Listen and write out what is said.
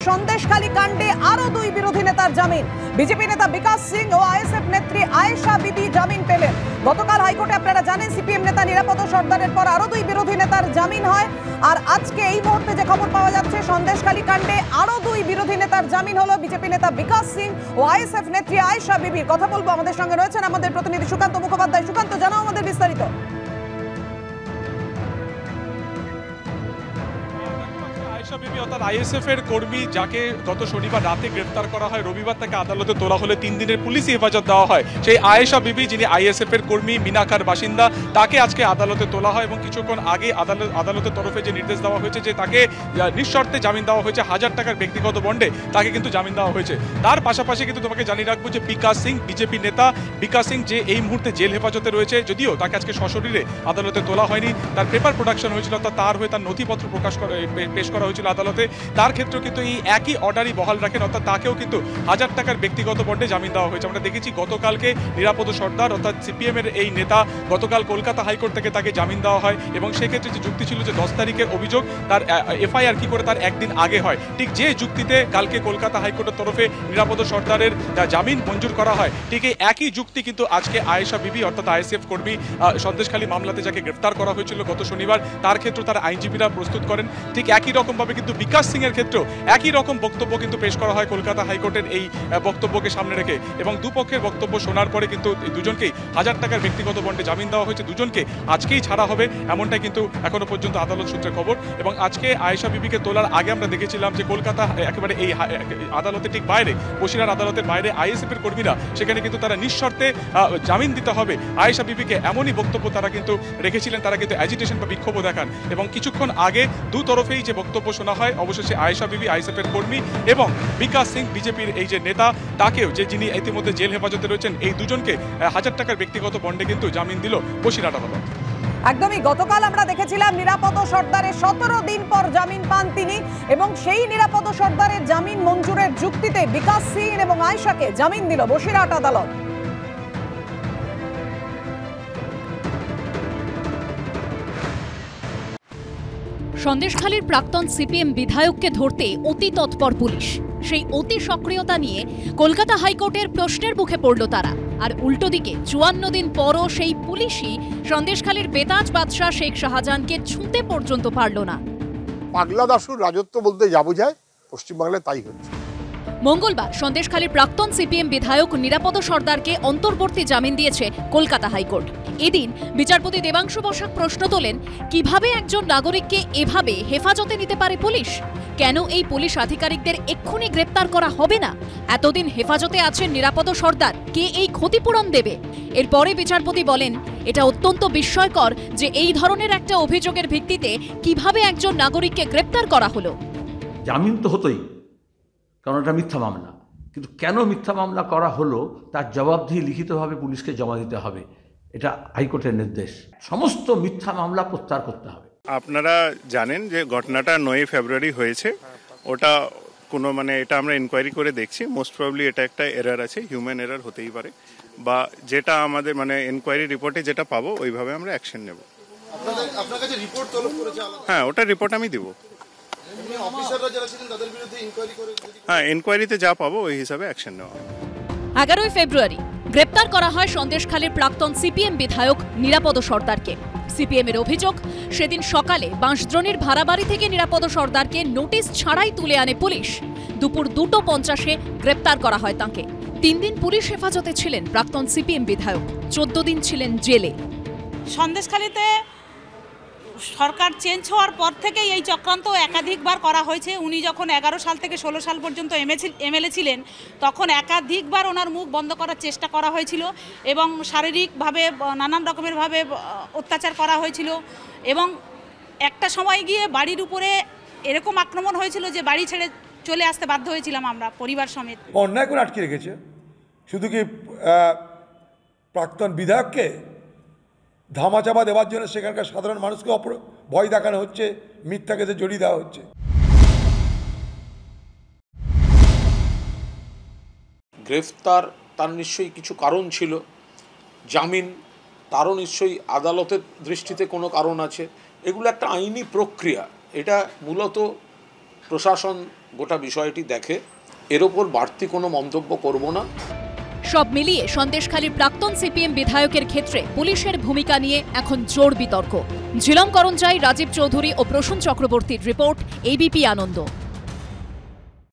সন্দেশখালী কাণ্ডে আরো দুই বিরোধী নেতার জামিন। বিজেপি নেতা বিকাশ সিং ও আইএসএফ নেত্রী আয়েশা বিবি জামিন পেলেন। গতকাল হাইকোর্টে আপনারা জানেন সিপিএম নেতা নিরাপদ সর্দারের পর আরো দুই বিরোধী নেতার জামিন হয়। আর আজকে এই মুহূর্তে যে খবর পাওয়া যাচ্ছে সন্দেশখালী কাণ্ডে আরো দুই বিরোধী নেতার জামিন হলো। বিজেপি নেতা বিকাশ সিং ও আইএসএফ নেত্রী আয়েশা বিবির কথা বলবো। আমাদের সঙ্গে রয়েছেন আমাদের প্রতিনিধি সুকান্ত মুখোপাধ্যায়। সুকান্ত, জানাও আমাদের বিস্তারিত। আয়েশা বিবি অর্থাৎ আইএসএফ এর কর্মী যাকে গত শনিবার রাতে গ্রেফতার করা হয়, রবিবার তাকে আদালতে তোলা হলে 3 দিনের পুলিশি হেফাজত দেওয়া হয়। সেই আয়েশা বিবি যিনি আইএসএফ এর কর্মী, মিনাখার বাসিন্দা, তাকে আজকে আদালতে তোলা হয় এবং কিছুক্ষণ আগে আদালতের তরফে যে নির্দেশ দেওয়া হয়েছে যে তাকে নিঃশর্তে জামিন দেওয়া হয়েছে, 1000 টাকার ব্যক্তিগত বন্ডে তাকে কিন্তু জামিন দেওয়া হয়েছে। তার পাশাপাশি কিন্তু তোমাকে জানিয়ে রাখবো যে বিকাশ সিং, বিজেপি নেতা বিকাশ সিং, যে এই মুহূর্তে জেল হেফাজতে রয়েছে, যদিও তাকে আজকে সশরীরে আদালতে তোলা হয়নি, তার পেপার প্রোডাকশন হয়েছিল, অর্থাৎ তার হয়ে তার নথিপত্র পেশ করা হয়েছিল আদালতে। তার ক্ষেত্রেও কিন্তু এই একই অর্ডারই বহাল রাখেন, অর্থাৎ তাকেও কিন্তু 1000 টাকার ব্যক্তিগত বন্ডে জামিন দেওয়া হয়েছে। আমরা দেখেছি গতকালকে নিরাপদ সর্দার অর্থাৎ সিপিএম এর এই নেতা গতকাল কলকাতা হাইকোর্ট থেকে তাকে জামিন দেওয়া হয় এবং সেক্ষেত্রে যে যুক্তি ছিল যে 10 তারিখের অভিযোগ তার এফআইআর কি করে তার একদিন আগে হয়, ঠিক যে যুক্তিতে কালকে কলকাতা হাইকোর্টের তরফে নিরাপদ সর্দারের জামিন মঞ্জুর করা হয়, ঠিক এই একই যুক্তি কিন্তু আজকে আয়েশা বিবি অর্থাৎ আইএসএফ কর্মী সন্দেশখালী মামলাতে যাকে গ্রেফতার করা হয়েছিল গত শনিবার, তার ক্ষেত্রে তার আইনজীবীরা প্রস্তুত করেন। ঠিক একই রকমভাবে কিন্তু বিকাশ সিং এর ক্ষেত্রেও একই রকম বক্তব্য কিন্তু পেশ করা হয় কলকাতা হাইকোর্টের এই বক্তব্যকে সামনে রেখে এবং দুপক্ষের বক্তব্য শোনার পরে কিন্তু দুজনকেই 1000 টাকার ব্যক্তিগত বন্ডে জামিন দেওয়া হয়েছে। দুজনকে আজকেই ছাড়া হবে এমনটাই কিন্তু এখনো পর্যন্ত আদালত সূত্রে খবর। এবং আজকে আয়েশা বিবিকে তোলার আগে আমরা দেখেছিলাম যে কলকাতা একেবারে এই আদালতের ঠিক বাইরে, বসিরহাট আদালতের বাইরে আইএসএফ এর কর্মীরা সেখানে কিন্তু তারা নিঃশর্তে জামিন দিতে হবে আয়েশা বিবিকে, এমনই বক্তব্য তারা কিন্তু রেখেছিলেন। তারা কিন্তু অ্যাজিটেশন বা বিক্ষোভ দেখান এবং কিছুক্ষণ আগে দু তরফেই যে বক্তব্য শোনা হয়, অবশেষে আয়েশা বিবি আইএসএফ এর কর্মী এবং বিকাশ সিং বিজেপির এই যে নেতা, তাকেও যে যিনি ইতিমধ্যে জেল হেফাজতে রয়েছেন, এই দুজনকে 1000 টাকার ব্যক্তিগত বন্ডে কিন্তু জামিন দিল বসিরহাট আদালত। একদমই গতকাল আমরা দেখেছিলাম নিরাপদ সর্দারের 17 দিন পর জামিন পান তিনি এবং সেই নিরাপদ সর্দারের জামিন মঞ্জুরের যুক্তিতে বিকাশ সিং এবং আয়েশাকে জামিন দিল বসিরহাট আদালত। সন্দেশখালীর প্রাক্তন সিপিএম বিধায়ককে ধরতে অতি তৎপর পুলিশ। সেই অতি সক্রিয়তা নিয়ে কলকাতা হাইকোর্টের প্রশ্নের মুখে পড়ল তারা। আর উল্টো দিকে 54 দিন পরও সেই পুলিশই সন্দেশখালীর বেতাজ বাদশাহ শেখ শাহজাহানকে ছুঁতে পর্যন্ত পারল না। পাগলা দাসুর রাজত্ব বলতে যা বোঝায় পশ্চিমবাংলায় তাই হচ্ছে। মঙ্গলবার সন্দেশখালীর প্রাক্তন সিপিএম বিধায়ক নিরাপদ সর্দারকে অন্তর্বর্তী জামিন দিয়েছে কলকাতা হাইকোর্ট। এদিন বিচারপতি দেবাংশু বসাক প্রশ্ন তোলেন, কিভাবে একজন নাগরিককে এভাবে হেফাজতে নিতে পারে পুলিশ? কেন এই পুলিশ আধিকারিকদের এক্ষুনি গ্রেপ্তার করা হবে না? এতদিন হেফাজতে আছেন নিরাপদ সর্দার, কে এই ক্ষতিপূরণ দেবে? এরপরে বিচারপতি বলেন, এটা অত্যন্ত বিস্ময়কর যে এই ধরনের একটা অভিযোগের ভিত্তিতে কিভাবে একজন নাগরিককে গ্রেপ্তার করা হলো। জামিন তো হতোই, কারণ এটা মিথ্যা মামলা, কিন্তু কেন মিথ্যা মামলা করা হলো তার জবাবদিহি লিখিতভাবে পুলিশকে জমা দিতে হবে, এটা হাইকোর্টের নির্দেশ। সমস্ত মিথ্যা মামলা প্রত্যাহার করতে হবে। আপনারা জানেন যে ঘটনাটা 9 ফেব্রুয়ারি হয়েছে, ওটা কোনো এটা আমরা ইনকোয়ারি করে দেখছি, মোস্ট প্রবাবলি এটা একটা এরার আছে, হিউম্যান এরার হতেই পারে, বা যেটা আমাদের ইনকোয়ারি রিপোর্টে যেটা পাবো ওইভাবে আমরা অ্যাকশন নেব। আপনার কাছে রিপোর্ট তলব করেছে? হ্যাঁ, ওটা রিপোর্ট আমি দিব। হ্যাঁ, ইনকোয়ারিতে যা পাবো ওই হিসাবে অ্যাকশন নেওয়া। 11 ফেব্রুয়ারি গ্রেপ্তার করা হয় সন্দেশখালীর প্রাক্তন সিপিএম বিধায়ক নিরাপদ সর্দারকে। সিপিএম এর অভিযোগ, সেদিন সকালে বাঁশদ্রোণীর ভাড়াবাড়ি থেকে নিরাপদ সর্দারকে নোটিশ ছাড়াই তুলে আনে পুলিশ। দুপুর 2:50 গ্রেপ্তার করা হয় তাঁকে। 3 দিন পুলিশ হেফাজতে ছিলেন প্রাক্তন সিপিএম বিধায়ক, 14 দিন ছিলেন জেলে। সন্দেশখালীতে সরকার চেঞ্জ হওয়ার পর থেকেই এই চক্রান্ত একাধিকবার করা হয়েছে। উনি যখন 11 সাল থেকে 16 সাল পর্যন্ত এমএলএ ছিলেন, তখন একাধিকবার ওনার মুখ বন্ধ করার চেষ্টা করা হয়েছিল এবং শারীরিকভাবে নানান রকমেরভাবে অত্যাচার করা হয়েছিল এবং একটা সময় গিয়ে বাড়ির উপরে এরকম আক্রমণ হয়েছিল যে বাড়ি ছেড়ে চলে আসতে বাধ্য হয়েছিলাম আমরা পরিবার সমেত। অন্যায় করে আটকে রেখেছে, শুধু কি প্রাক্তন বিধায়ককে ধামাচাপা দেওয়ার জন্য সেখানকার সাধারণ মানুষকে ভয় দেখানো হচ্ছে, মিথ্যা কেসে জড়িয়ে দেওয়া হচ্ছে। গ্রেফতার তার নিশ্চয়ই কিছু কারণ ছিল, জামিন তারও নিশ্চয়ই আদালতের দৃষ্টিতে কোনো কারণ আছে। এগুলো একটা আইনি প্রক্রিয়া, এটা মূলত প্রশাসন গোটা বিষয়টি দেখে। এর ওপর বাড়তি কোনো মন্তব্য করব না। সব মিলিয়ে সন্দেশখালীর প্রাক্তন সিপিএম বিধায়কের ক্ষেত্রে পুলিশের ভূমিকা নিয়ে এখন জোর বিতর্ক। ঝিলম করঞ্জাই, রাজীব চৌধুরী ও প্রসূন চক্রবর্তীর রিপোর্ট, এবিপি আনন্দ।